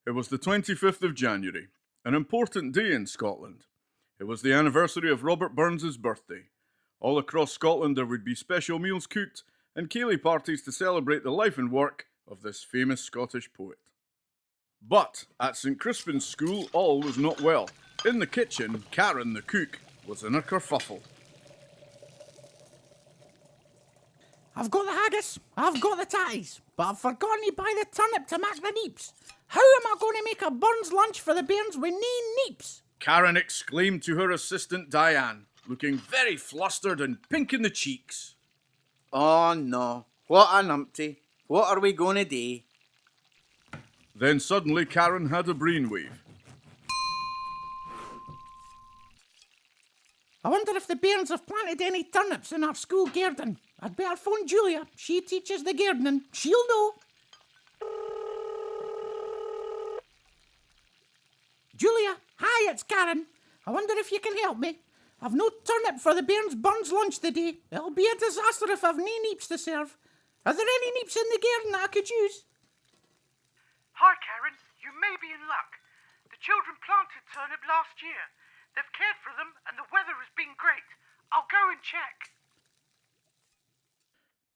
It was the 25th of January, an important day in Scotland. It was the anniversary of Robert Burns's birthday. All across Scotland there would be special meals cooked and ceilidh parties to celebrate the life and work of this famous Scottish poet. But at St Crispin's school all was not well. In the kitchen, Karen the cook was in a kerfuffle. I've got the haggis, I've got the tatties, but I've forgotten to buy the turnip to make the neeps. How am I going to make a Burns lunch for the bairns with nae neeps? Karen exclaimed to her assistant Diane, looking very flustered and pink in the cheeks. Oh no, what a numpty. What are we going to do? Then suddenly Karen had a brainwave. I wonder if the bairns have planted any turnips in our school garden. I'd better phone Julia. She teaches the gardening. She'll know. Julia, hi, it's Karen. I wonder if you can help me. I've no turnip for the bairns' Burns lunch today. It'll be a disaster if I've nae neeps to serve. Are there any neeps in the garden that I could use? Hi, Karen. You may be in luck. The children planted turnip last year. They've cared for them and the weather has been great. I'll go and check.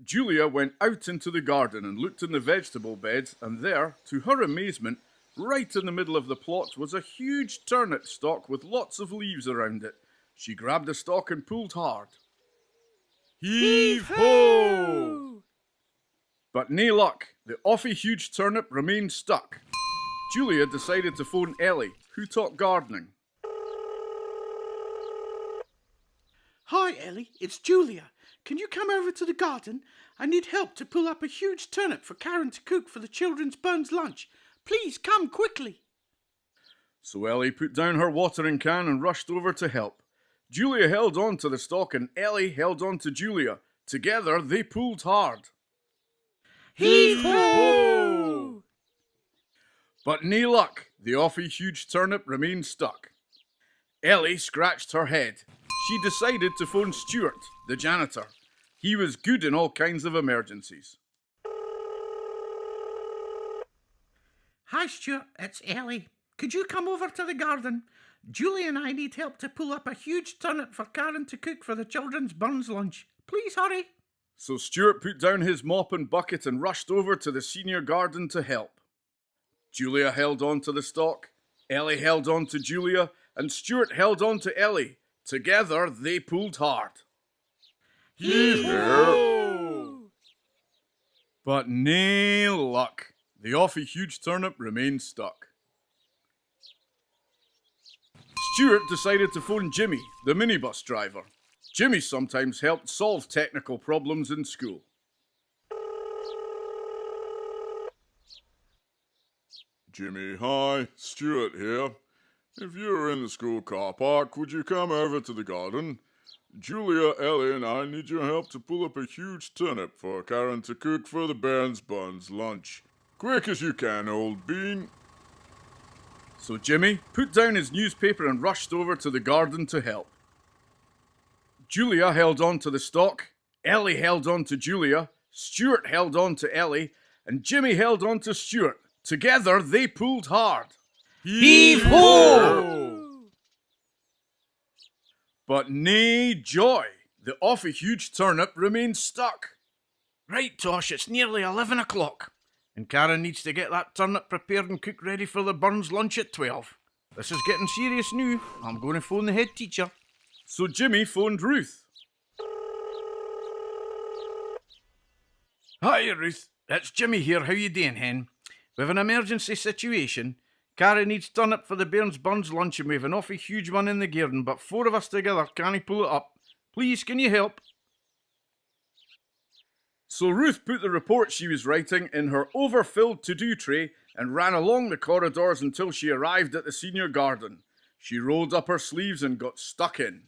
Julia went out into the garden and looked in the vegetable beds, and there, to her amazement, right in the middle of the plot was a huge turnip stalk with lots of leaves around it. She grabbed the stalk and pulled hard. Heave-ho! But nae luck. The awfully huge turnip remained stuck. Julia decided to phone Ellie, who taught gardening. Hi, Ellie, it's Julia. Can you come over to the garden? I need help to pull up a huge turnip for Karen to cook for the children's Burns lunch. Please come quickly. So Ellie put down her watering can and rushed over to help. Julia held on to the stalk and Ellie held on to Julia. Together they pulled hard. Heave-ho! But nae luck. The awfully huge turnip remained stuck. Ellie scratched her head. She decided to phone Stuart, the janitor. He was good in all kinds of emergencies. Hi, Stuart, it's Ellie. Could you come over to the garden? Julie and I need help to pull up a huge turnip for Karen to cook for the children's Burns lunch. Please hurry. So Stuart put down his mop and bucket and rushed over to the senior garden to help. Julia held on to the stalk, Ellie held on to Julia, and Stuart held on to Ellie. Together they pulled hard. Heave-ho! But nae luck. The awfully huge turnip remained stuck. Stuart decided to phone Jimmy, the minibus driver. Jimmy sometimes helped solve technical problems in school. Jimmy, hi, Stuart here. If you're in the school car park, would you come over to the garden? Julia, Ellie and I need your help to pull up a huge turnip for Karen to cook for the bairns' Burns lunch. Quick as you can, old bean. So Jimmy put down his newspaper and rushed over to the garden to help. Julia held on to the stalk, Ellie held on to Julia, Stuart held on to Ellie, and Jimmy held on to Stuart. Together they pulled hard. Heave-ho! But nae joy. The awfully huge turnip remained stuck. Right, Tosh, it's nearly 11 o'clock. And Karen needs to get that turnip prepared and cooked ready for the Burns lunch at 12. This is getting serious now. I'm going to phone the head teacher. So Jimmy phoned Ruth. Hi, Ruth. It's Jimmy here. How you doing, hen? We have an emergency situation. Karen needs turnip for the bairns' Burns lunch and we have an awfully huge one in the garden, but 4 of us together can't pull it up. Please, can you help? So Ruth put the report she was writing in her overfilled to-do tray and ran along the corridors until she arrived at the senior garden. She rolled up her sleeves and got stuck in.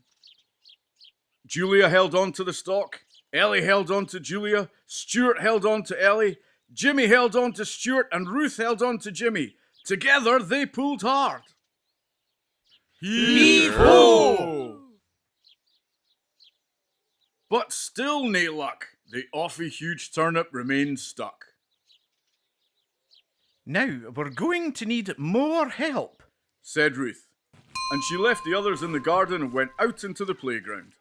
Julia held on to the stalk, Ellie held on to Julia, Stuart held on to Ellie, Jimmy held on to Stuart, and Ruth held on to Jimmy. Together they pulled hard. Heave-ho! But still nae luck. The awfully huge turnip remained stuck. Now, we're going to need more help. said Ruth. And she left the others in the garden and went out into the playground.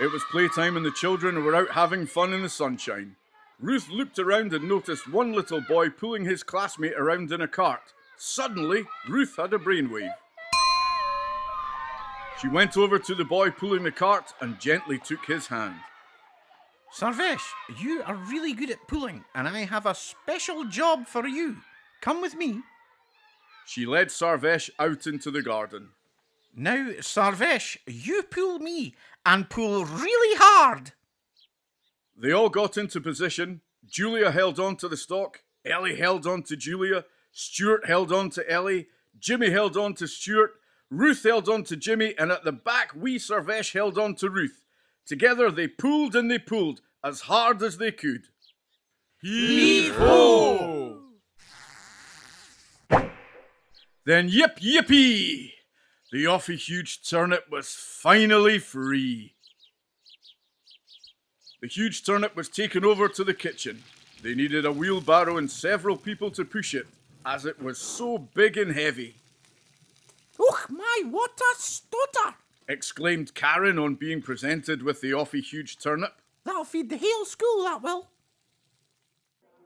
It was playtime and the children were out having fun in the sunshine. Ruth looked around and noticed one little boy pulling his classmate around in a cart. Suddenly, Ruth had a brainwave. She went over to the boy pulling the cart and gently took his hand. Sarvesh, you are really good at pulling, and I have a special job for you. Come with me. She led Sarvesh out into the garden. Now, Sarvesh, you pull me, and pull really hard. They all got into position. Julia held on to the stalk, Ellie held on to Julia, Stuart held on to Ellie, Jimmy held on to Stuart, Ruth held on to Jimmy, and at the back, wee Sarvesh held on to Ruth. Together they pulled and they pulled as hard as they could. Heave-ho! Then yip yippee! The awfully huge turnip was finally free. The huge turnip was taken over to the kitchen. They needed a wheelbarrow and several people to push it, as it was so big and heavy. Oh my, what a stutter! Exclaimed Karen on being presented with the awfully huge turnip. That'll feed the whole school, that will.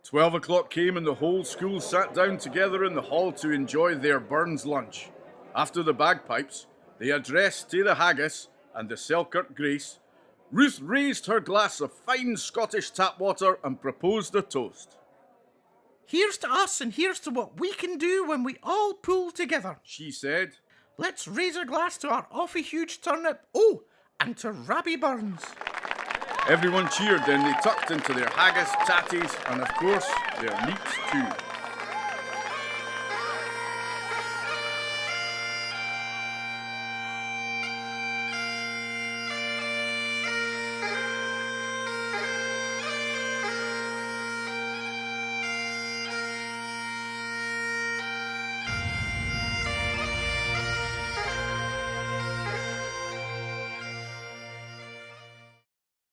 12 o'clock came and the whole school sat down together in the hall to enjoy their Burns lunch. After the bagpipes, they addressed to the haggis and the Selkirk Grace. Ruth raised her glass of fine Scottish tap water and proposed a toast. Here's to us and here's to what we can do when we all pull together. She said, Let's raise a glass to our awfully huge turnip. Oh, and to Rabbie Burns. Everyone cheered, then they tucked into their haggis, tatties, and of course, their neats too.